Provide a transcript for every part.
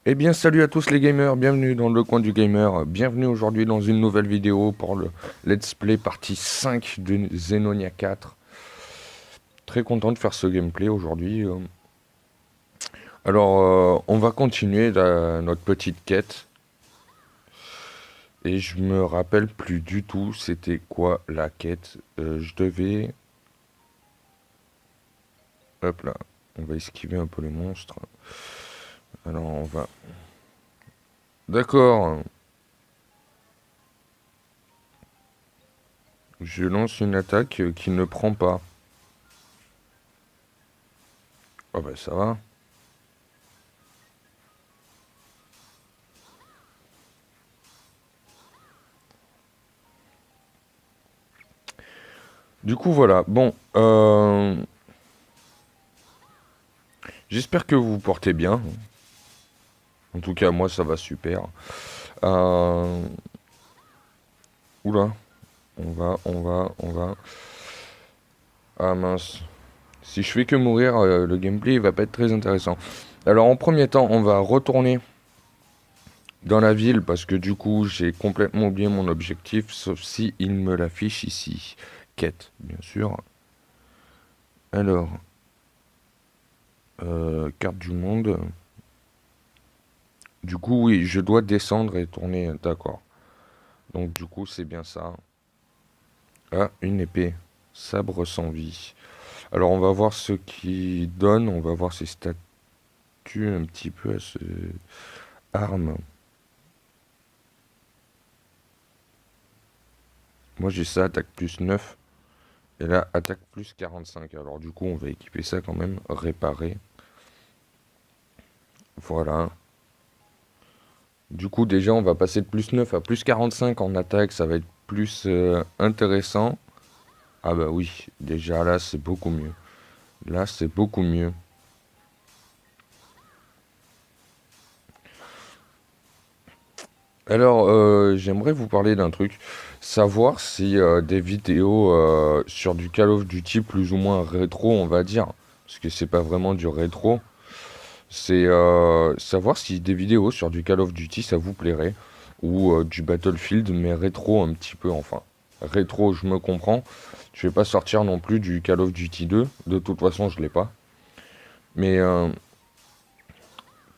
Eh bien, salut à tous les gamers, bienvenue dans le coin du gamer, bienvenue aujourd'hui dans une nouvelle vidéo pour le Let's Play partie 5 de Xenonia 4. Très content de faire ce gameplay aujourd'hui. Alors, on va continuer notre petite quête. Et je me rappelle plus du tout c'était quoi la quête. Je devais... Hop là, on va esquiver un peu les monstres. Alors, on va... D'accord, je lance une attaque qui ne prend pas. Ah bah ça va. Du coup, voilà. Bon, j'espère que vous vous portez bien. En tout cas, moi, ça va super. Euh... Oula, on va. Ah mince. Si je fais que mourir, le gameplay il va pas être très intéressant. Alors, en premier temps, on va retourner dans la ville parce que du coup, j'ai complètement oublié mon objectif, sauf si il me l'affiche ici. Quête, bien sûr. Alors, carte du monde. Du coup, oui, je dois descendre et tourner. D'accord. Donc, du coup, c'est bien ça. Ah, une épée. Sabre sans vie. Alors, on va voir ce qu'il donne. On va voir ses statuts un petit peu à ce arme. Moi, j'ai ça, attaque plus 9. Et là, attaque plus 45. Alors, du coup, on va équiper ça quand même. Réparer. Voilà. Du coup, déjà, on va passer de plus 9 à plus 45 en attaque. Ça va être plus intéressant. Ah bah oui, déjà là, c'est beaucoup mieux. Là, c'est beaucoup mieux. Alors, j'aimerais vous parler d'un truc. Savoir si des vidéos sur du Call of Duty plus ou moins rétro, on va dire, parce que c'est pas vraiment du rétro, c'est savoir si des vidéos sur du Call of Duty ça vous plairait, ou du Battlefield, mais rétro un petit peu, enfin. Rétro, je me comprends. Je vais pas sortir non plus du Call of Duty 2, de toute façon, je l'ai pas. Mais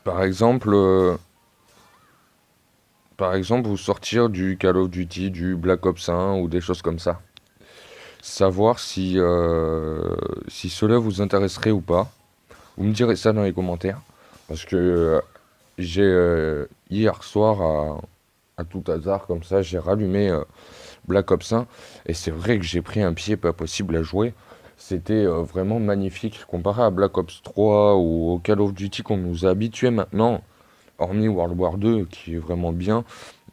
par exemple, vous sortir du Call of Duty, du Black Ops 1 ou des choses comme ça. Savoir si cela vous intéresserait ou pas. Vous me direz ça dans les commentaires. Parce que j'ai hier soir, à tout hasard, comme ça, j'ai rallumé Black Ops 1. Et c'est vrai que j'ai pris un pied pas possible à jouer. C'était vraiment magnifique. Comparé à Black Ops 3 ou au Call of Duty qu'on nous a habitués maintenant, hormis World War 2 qui est vraiment bien.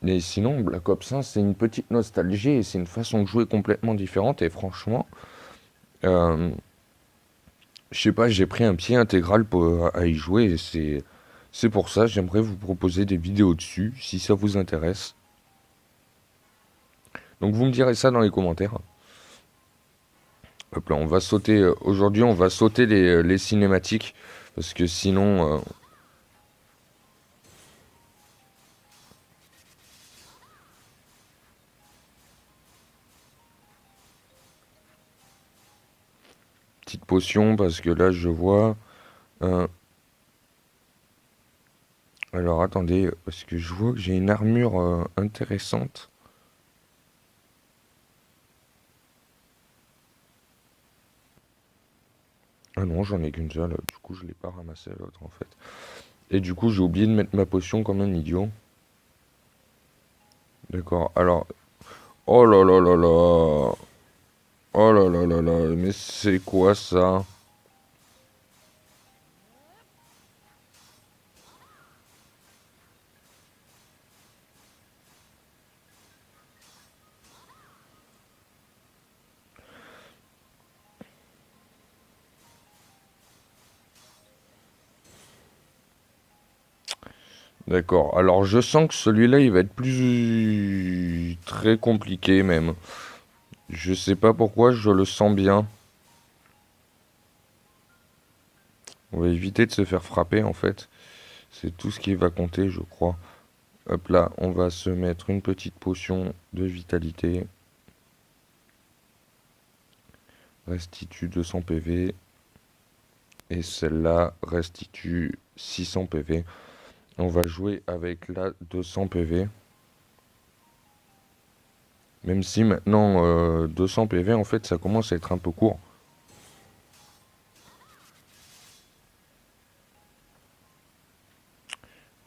Mais sinon, Black Ops 1, c'est une petite nostalgie et c'est une façon de jouer complètement différente. Et franchement, euh, je sais pas, j'ai pris un pied intégral à y jouer et c'est pour ça, j'aimerais vous proposer des vidéos dessus, si ça vous intéresse. Donc vous me direz ça dans les commentaires. Hop là, on va sauter, aujourd'hui on va sauter les cinématiques, parce que sinon, petite potion, parce que là je vois... euh, alors attendez, parce que je vois que j'ai une armure intéressante. Ah non, j'en ai qu'une seule, du coup je l'ai pas ramassé l'autre en fait. Et du coup j'ai oublié de mettre ma potion comme un idiot. D'accord, alors... Oh là là là là. Oh là là là là, mais c'est quoi ça? D'accord, alors je sens que celui-là il va être plus très compliqué même. Je sais pas pourquoi, je le sens bien. On va éviter de se faire frapper en fait. C'est tout ce qui va compter, je crois. Hop là, on va se mettre une petite potion de vitalité. Restitue 200 PV. Et celle-là restitue 600 PV. On va jouer avec la 200 PV. Même si maintenant 200 PV, en fait, ça commence à être un peu court.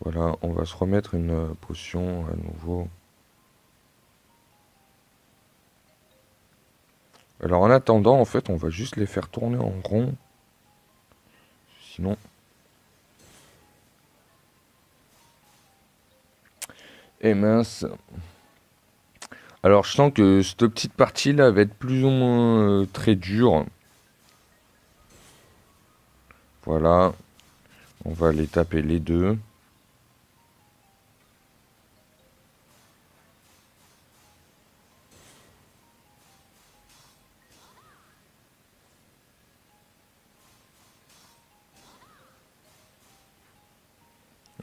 Voilà, on va se remettre une potion à nouveau. Alors en attendant, en fait, on va juste les faire tourner en rond. Sinon... Eh mince. Alors je sens que cette petite partie-là va être plus ou moins très dure. Voilà. On va les taper les deux.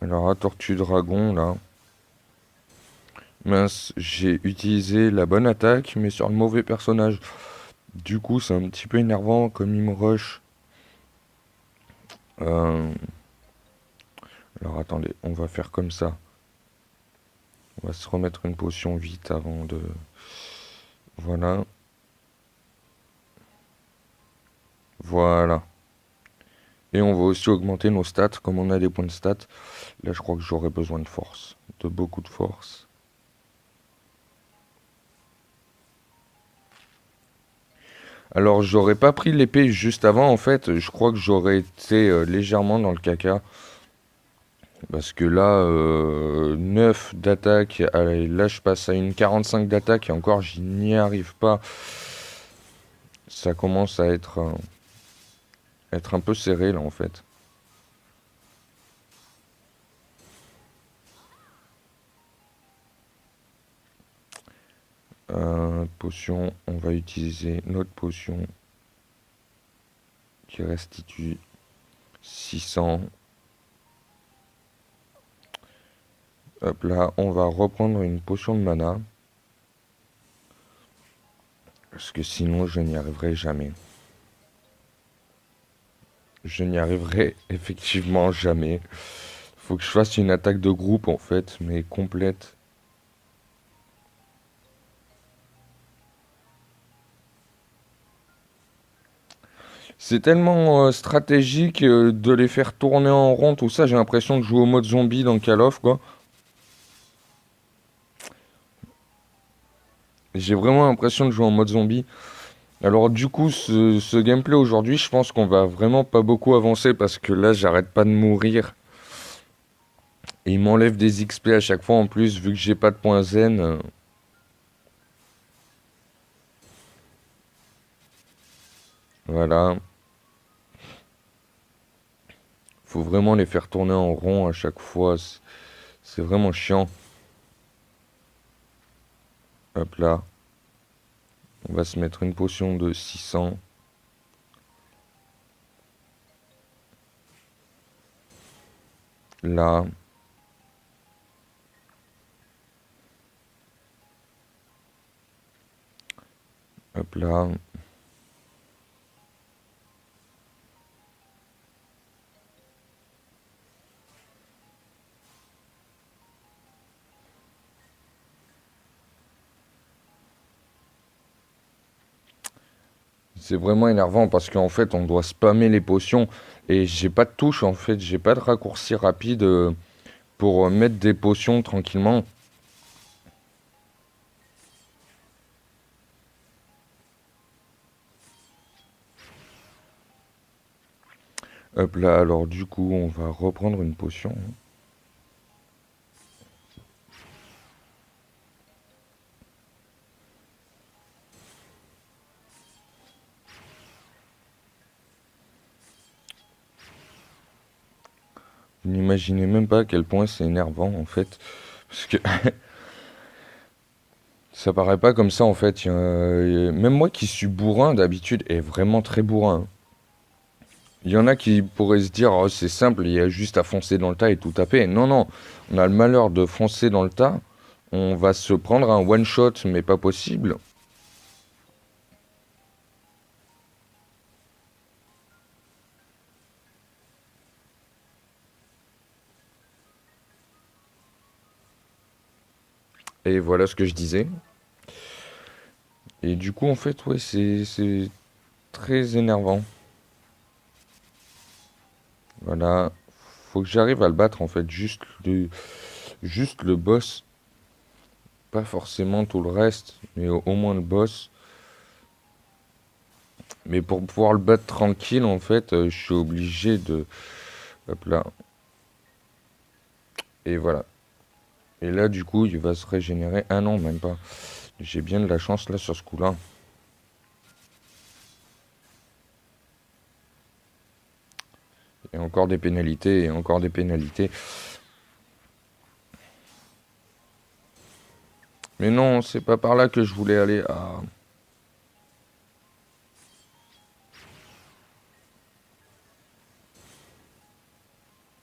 Alors, à Tortue Dragon, là. Mince, j'ai utilisé la bonne attaque, mais sur le mauvais personnage. Du coup, c'est un petit peu énervant comme il me rush. Euh, Alors, attendez, on va faire comme ça. On va se remettre une potion vite avant de... Voilà. Voilà. Et on va aussi augmenter nos stats. Comme on a des points de stats, là, je crois que j'aurai besoin de force. De beaucoup de force. Alors, j'aurais pas pris l'épée juste avant, en fait. Je crois que j'aurais été légèrement dans le caca. Parce que là, 9 d'attaque. Allez, là, je passe à une 45 d'attaque. Et encore, j'y n'y arrive pas. Ça commence à être un peu serré, là, en fait. Potion, on va utiliser notre potion qui restitue 600. Hop là, on va reprendre une potion de mana. Parce que sinon, je n'y arriverai jamais. Je n'y arriverai effectivement jamais. Faut que je fasse une attaque de groupe en fait, mais complète. C'est tellement stratégique de les faire tourner en rond, tout ça. J'ai l'impression de jouer au mode zombie dans Call of, quoi. J'ai vraiment l'impression de jouer en mode zombie. Alors du coup, ce gameplay aujourd'hui, je pense qu'on va vraiment pas beaucoup avancer parce que là, j'arrête pas de mourir. Et il m'enlève des XP à chaque fois en plus, vu que j'ai pas de points zen. Voilà. Faut vraiment les faire tourner en rond à chaque fois. C'est vraiment chiant. Hop là. On va se mettre une potion de 600. Là. Hop là. C'est vraiment énervant parce qu'en fait on doit spammer les potions et j'ai pas de touche en fait, j'ai pas de raccourci rapide pour mettre des potions tranquillement. Hop là, alors du coup on va reprendre une potion. Vous n'imaginez même pas à quel point c'est énervant en fait. Parce que ça paraît pas comme ça en fait. Même moi qui suis bourrin d'habitude, est vraiment très bourrin. Il y en a qui pourraient se dire, oh, c'est simple, il y a juste à foncer dans le tas et tout taper. Non, non, on a le malheur de foncer dans le tas. On va se prendre un one shot, mais pas possible. Et voilà ce que je disais. Et du coup, en fait, ouais, c'est très énervant. Voilà. Faut que j'arrive à le battre, en fait. Juste le boss. Pas forcément tout le reste, mais au moins le boss. Mais pour pouvoir le battre tranquille, en fait, je suis obligé de... Hop là. Et voilà. Et là, du coup, il va se régénérer. Ah non, même pas. J'ai bien de la chance, là, sur ce coup-là. Et encore des pénalités, et encore des pénalités. Mais non, c'est pas par là que je voulais aller. Ah.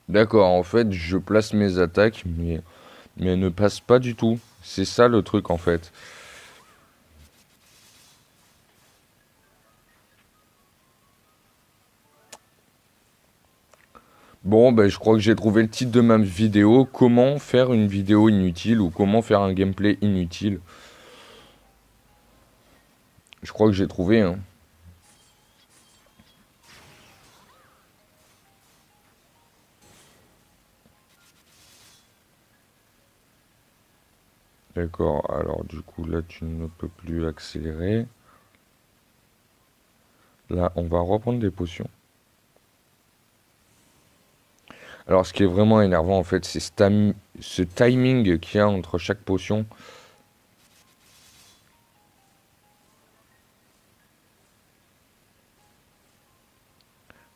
D'accord, en fait, je place mes attaques, mais elles ne passent pas du tout. C'est ça le truc, en fait. Bon, ben, je crois que j'ai trouvé le titre de ma vidéo. Comment faire une vidéo inutile ou comment faire un gameplay inutile. Je crois que j'ai trouvé, hein. D'accord, alors du coup, là, tu ne peux plus accélérer. Là, on va reprendre des potions. Alors, ce qui est vraiment énervant, en fait, c'est ce timing qu'il y a entre chaque potion.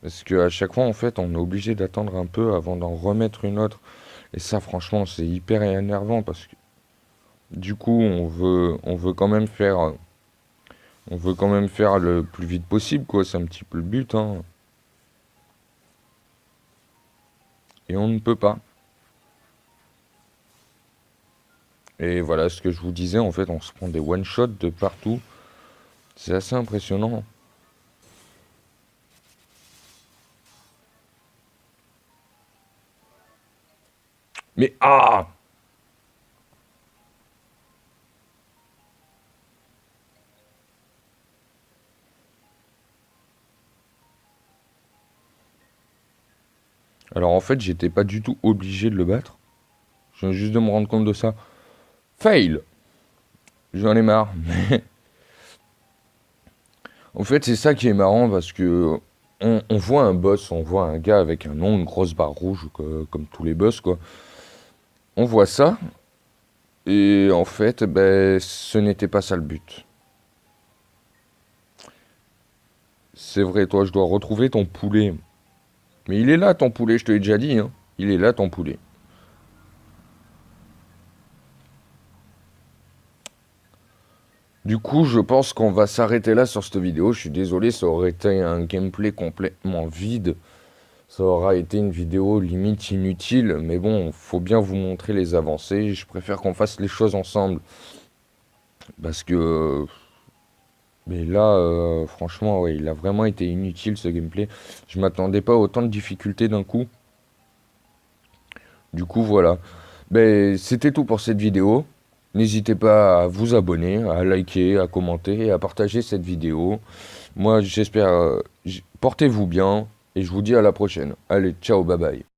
Parce qu'à chaque fois, en fait, on est obligé d'attendre un peu avant d'en remettre une autre. Et ça, franchement, c'est hyper énervant parce que du coup, on veut quand même faire le plus vite possible, quoi. C'est un petit peu le but, hein. Et on ne peut pas. Et voilà ce que je vous disais, en fait, on se prend des one-shots de partout. C'est assez impressionnant. Mais ah! Alors en fait, j'étais pas du tout obligé de le battre. Je viens juste de me rendre compte de ça. Fail! J'en ai marre. En fait, c'est ça qui est marrant parce que on voit un boss, on voit un gars avec un nom, une grosse barre rouge, comme tous les boss, quoi. On voit ça, et en fait, ben, ce n'était pas ça le but. C'est vrai, toi, je dois retrouver ton poulet. Mais il est là, ton poulet, je te l'ai déjà dit, hein. Il est là, ton poulet. Du coup, je pense qu'on va s'arrêter là sur cette vidéo. Je suis désolé, ça aurait été un gameplay complètement vide. Ça aura été une vidéo limite inutile, mais bon, faut bien vous montrer les avancées. Je préfère qu'on fasse les choses ensemble. Parce que... Mais là, franchement, ouais, il a vraiment été inutile ce gameplay. Je m'attendais pas à autant de difficultés d'un coup. Du coup, voilà. Ben, c'était tout pour cette vidéo. N'hésitez pas à vous abonner, à liker, à commenter et à partager cette vidéo. Moi, j'espère... portez-vous bien et je vous dis à la prochaine. Allez, ciao, bye bye.